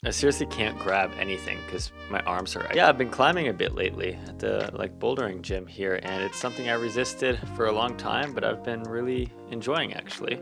I seriously can't grab anything because my arms are. Yeah, I've been climbing a bit lately at the bouldering gym here, and it's something I resisted for a long time, but I've been really enjoying actually.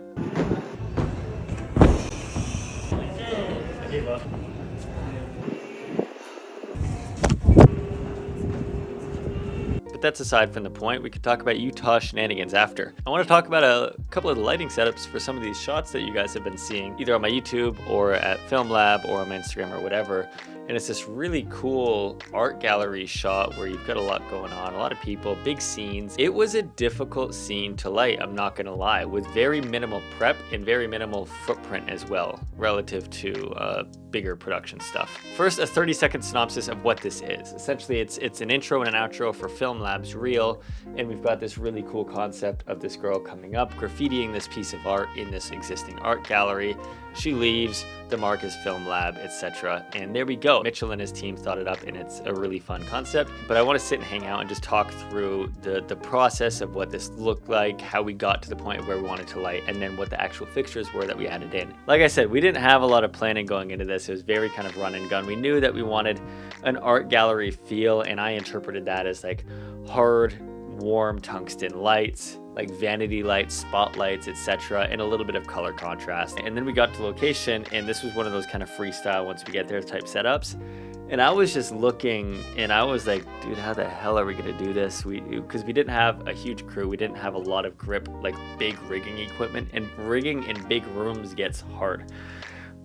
But that's aside from the point. We could talk about Utah shenanigans after. I want to talk about a couple of the lighting setups for some of these shots that you guys have been seeing, either on my YouTube or at Film Lab or on my Instagram or whatever. And it's this really cool art gallery shot where you've got a lot going on, a lot of people, big scenes. It was a difficult scene to light, I'm not gonna lie, with very minimal prep and very minimal footprint as well, relative to bigger production stuff. First, a 30-second synopsis of what this is. Essentially, it's an intro and an outro for Film Lab's Reel, and we've got this really cool concept of this girl coming up, graffitiing this piece of art in this existing art gallery. She leaves, the mark is Film Lab, etc. And there we go. Mitchell and his team thought it up, and it's a really fun concept. But I want to sit and hang out and just talk through the process of what this looked like, how we got to the point where we wanted to light, and then what the actual fixtures were that we added in. Like I said, we didn't have a lot of planning going into this. It was very kind of run and gun. We knew that we wanted an art gallery feel, and I interpreted that as like hard, warm tungsten lights, like vanity lights, spotlights, etc., and a little bit of color contrast. And then we got to location, and this was one of those kind of freestyle once we get there type setups. And I was just looking, and I was like, dude, how the hell are we gonna do this? Because we didn't have a huge crew, we didn't have a lot of grip, like big rigging equipment, and rigging in big rooms gets hard.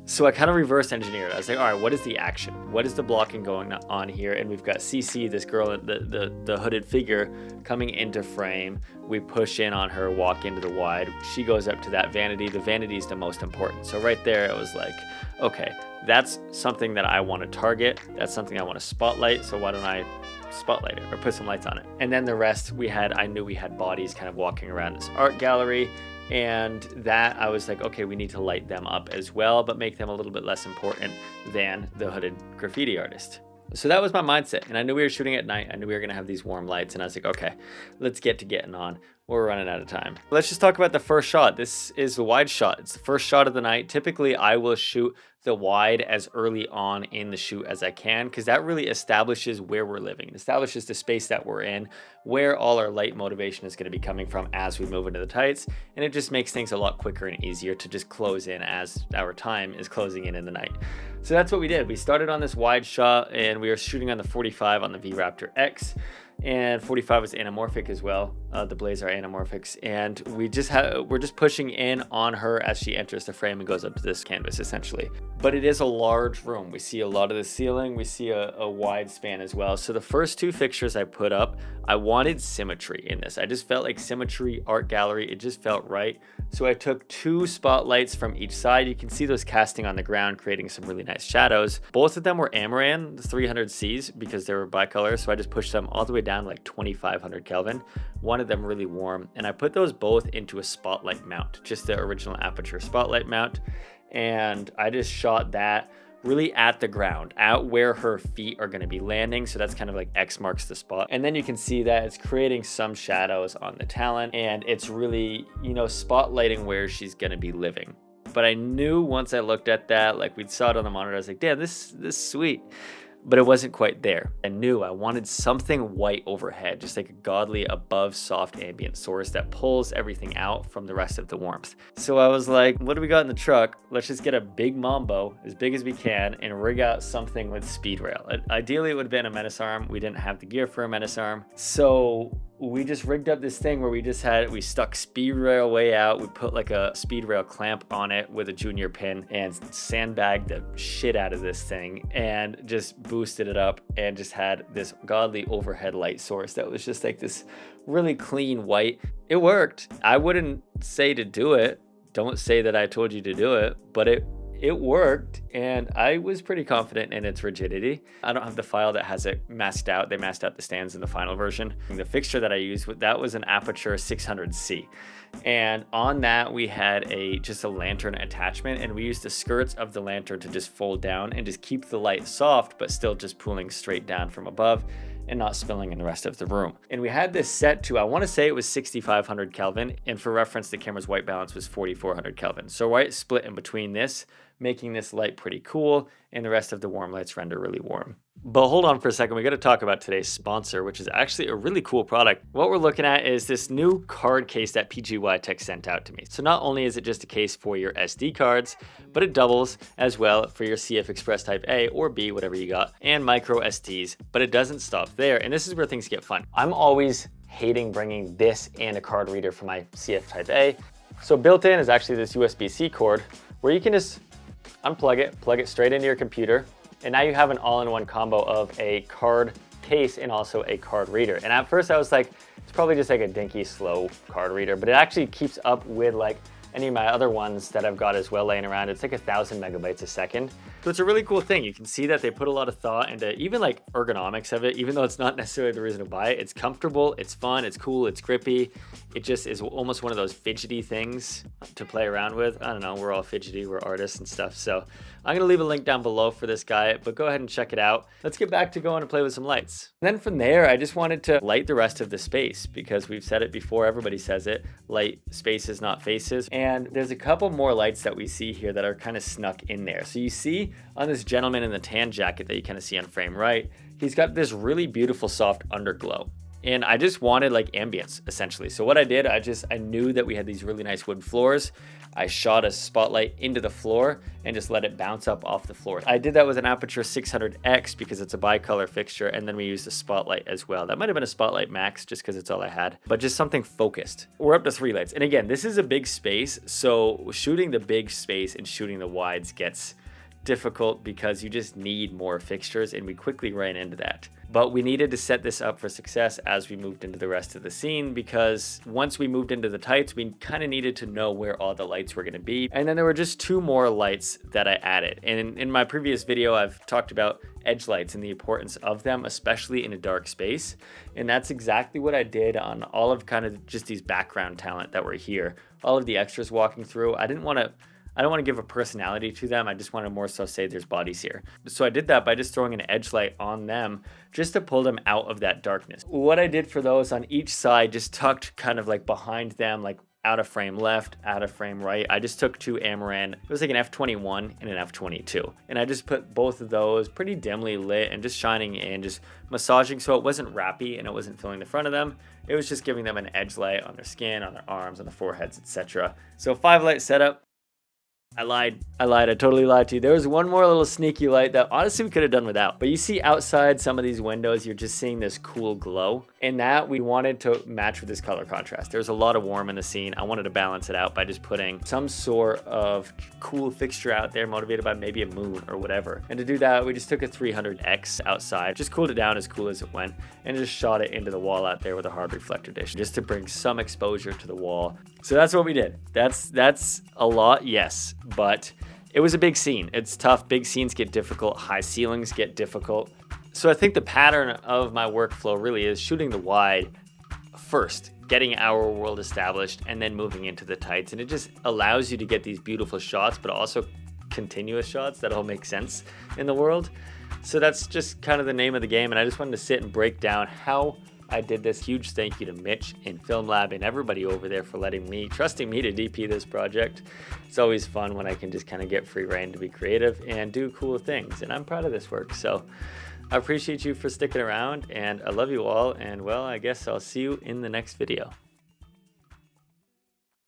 So I kind of reverse engineered. I was like, all right, what is the action? What is the blocking going on here? And we've got CC, this girl, the hooded figure, coming into frame. We push in on her, walk into the wide. She goes up to that vanity. The vanity is the most important. So right there, it was like, okay, that's something that I want to target. That's something I want to spotlight. So why don't I spotlight it or put some lights on it? And then the rest, I knew we had bodies kind of walking around this art gallery. And that I was like, okay, we need to light them up as well, but make them a little bit less important than the hooded graffiti artist. So that was my mindset. And I knew we were shooting at night. I knew we were going to have these warm lights. And I was like, okay, let's get to getting on. We're running out of time. Let's just talk about the first shot. This is the wide shot. It's the first shot of the night. Typically, I will shoot the wide as early on in the shoot as I can, because that really establishes where we're living. It establishes the space that we're in, where all our light motivation is going to be coming from as we move into the tights. And it just makes things a lot quicker and easier to just close in as our time is closing in the night. So that's what we did. We started on this wide shot, and we were shooting on the 45 on the V-Raptor X. And 45 was anamorphic as well. The blades are anamorphics, and we're just pushing in on her as she enters the frame and goes up to this canvas essentially. But it is a large room. We see a lot of the ceiling. We see a wide span as well. So the first two fixtures I put up, I wanted symmetry in this. I just felt like symmetry, art gallery, it just felt right. So I took two spotlights from each side. You can see those casting on the ground, creating some really nice shadows. Both of them were Amaran, the 300Cs, because they were bicolor. So I just pushed them all the way down to like 2500 Kelvin. One of them really warm. And I put those both into a spotlight mount, just the original Aputure spotlight mount. And I just shot that really at the ground, at where her feet are going to be landing. So that's kind of like X marks the spot. And then you can see that it's creating some shadows on the talent, and it's really, spotlighting where she's going to be living. But I knew once I looked at that, like we saw it on the monitor, I was like, damn, this is sweet. But it wasn't quite there. I knew I wanted something white overhead, just like a godly above soft ambient source that pulls everything out from the rest of the warmth. So I was like, what do we got in the truck? Let's just get a big Mambo, as big as we can, and rig out something with speed rail. Ideally, it would have been a Menace arm. We didn't have the gear for a Menace arm. So we just rigged up this thing where we stuck speed rail way out. We put like a speed rail clamp on it with a junior pin and sandbagged the shit out of this thing and just boosted it up and just had this godly overhead light source that was just like this really clean white. It worked. I wouldn't say to do it. Don't say that I told you to do it, but it worked, and I was pretty confident in its rigidity. I don't have the file that has it masked out. They masked out the stands in the final version. The fixture that I used, that was an Aputure 600C. And on that, we had just a lantern attachment, and we used the skirts of the lantern to just fold down and just keep the light soft, but still just pulling straight down from above. and not spilling in the rest of the room. And we had this set to, I want to say it was 6500 Kelvin, and for reference, the camera's white balance was 4400 Kelvin. So white split in between this, making this light pretty cool, and the rest of the warm lights render really warm. But hold on for a second, we got to talk about today's sponsor, which is actually a really cool product. What we're looking at is this new card case that PGY Tech sent out to me. So not only is it just a case for your SD cards, but it doubles as well for your CF Express Type A or B, whatever you got, and micro SDs, but it doesn't stop there. And this is where things get fun. I'm always hating bringing this and a card reader for my CF Type A. So built in is actually this USB-C cord where you can just unplug it, plug it straight into your computer, and now you have an all-in-one combo of a card case and also a card reader. And at first I was like, it's probably just like a dinky, slow card reader, but it actually keeps up with like any of my other ones that I've got as well laying around. It's like 1,000 megabytes a second. So it's a really cool thing. You can see that they put a lot of thought into even like ergonomics of it, even though it's not necessarily the reason to buy it. It's comfortable, it's fun, it's cool, it's grippy. It just is almost one of those fidgety things to play around with. I don't know, we're all fidgety, we're artists and stuff. So I'm gonna leave a link down below for this guy, but go ahead and check it out. Let's get back to going to play with some lights. And then from there, I just wanted to light the rest of the space because we've said it before, everybody says it, light spaces, not faces. And there's a couple more lights that we see here that are kind of snuck in there. So you see on this gentleman in the tan jacket that you kind of see on frame right, he's got this really beautiful soft underglow. And I just wanted like ambience essentially. So what I did, I knew that we had these really nice wood floors. I shot a spotlight into the floor and just let it bounce up off the floor. I did that with an Aputure 600X because it's a bicolor fixture, and then we used a spotlight as well. That might have been a Spotlight Max just because it's all I had, but just something focused. We're up to 3 lights. And again, this is a big space, so shooting the big space and shooting the wides gets difficult because you just need more fixtures, and we quickly ran into that. But we needed to set this up for success as we moved into the rest of the scene, because once we moved into the tights, we kind of needed to know where all the lights were going to be. And then there were just 2 more lights that I added. And in my previous video, I've talked about edge lights and the importance of them, especially in a dark space. And that's exactly what I did on all of kind of just these background talent that were here. All of the extras walking through. I don't want to give a personality to them. I just want to more so say there's bodies here. So I did that by just throwing an edge light on them just to pull them out of that darkness. What I did for those on each side, just tucked kind of like behind them, like out of frame left, out of frame right. I just took 2 Amaran. It was like an F21 and an F22. And I just put both of those pretty dimly lit and just shining in, just massaging so it wasn't wrappy and it wasn't filling the front of them. It was just giving them an edge light on their skin, on their arms, on their foreheads, etc. So 5 light setup. I lied. I totally lied to you. There was one more little sneaky light that honestly we could have done without. But you see outside some of these windows, you're just seeing this cool glow. And that we wanted to match with this color contrast. There's a lot of warm in the scene. I wanted to balance it out by just putting some sort of cool fixture out there motivated by maybe a moon or whatever. And to do that, we just took a 300X outside, just cooled it down as cool as it went, and just shot it into the wall out there with a hard reflector dish just to bring some exposure to the wall. So that's what we did. That's a lot, yes. But it was a big scene. It's tough. Big scenes get difficult. High ceilings get difficult. So I think the pattern of my workflow really is shooting the wide first, getting our world established, and then moving into the tights. And it just allows you to get these beautiful shots, but also continuous shots that all make sense in the world. So that's just kind of the name of the game. And I just wanted to sit and break down how I did this. Huge thank you to Mitch in Film Lab and everybody over there for trusting me to DP this project. It's always fun when I can just kind of get free reign to be creative and do cool things. And I'm proud of this work. So I appreciate you for sticking around, and I love you all. And well, I guess I'll see you in the next video.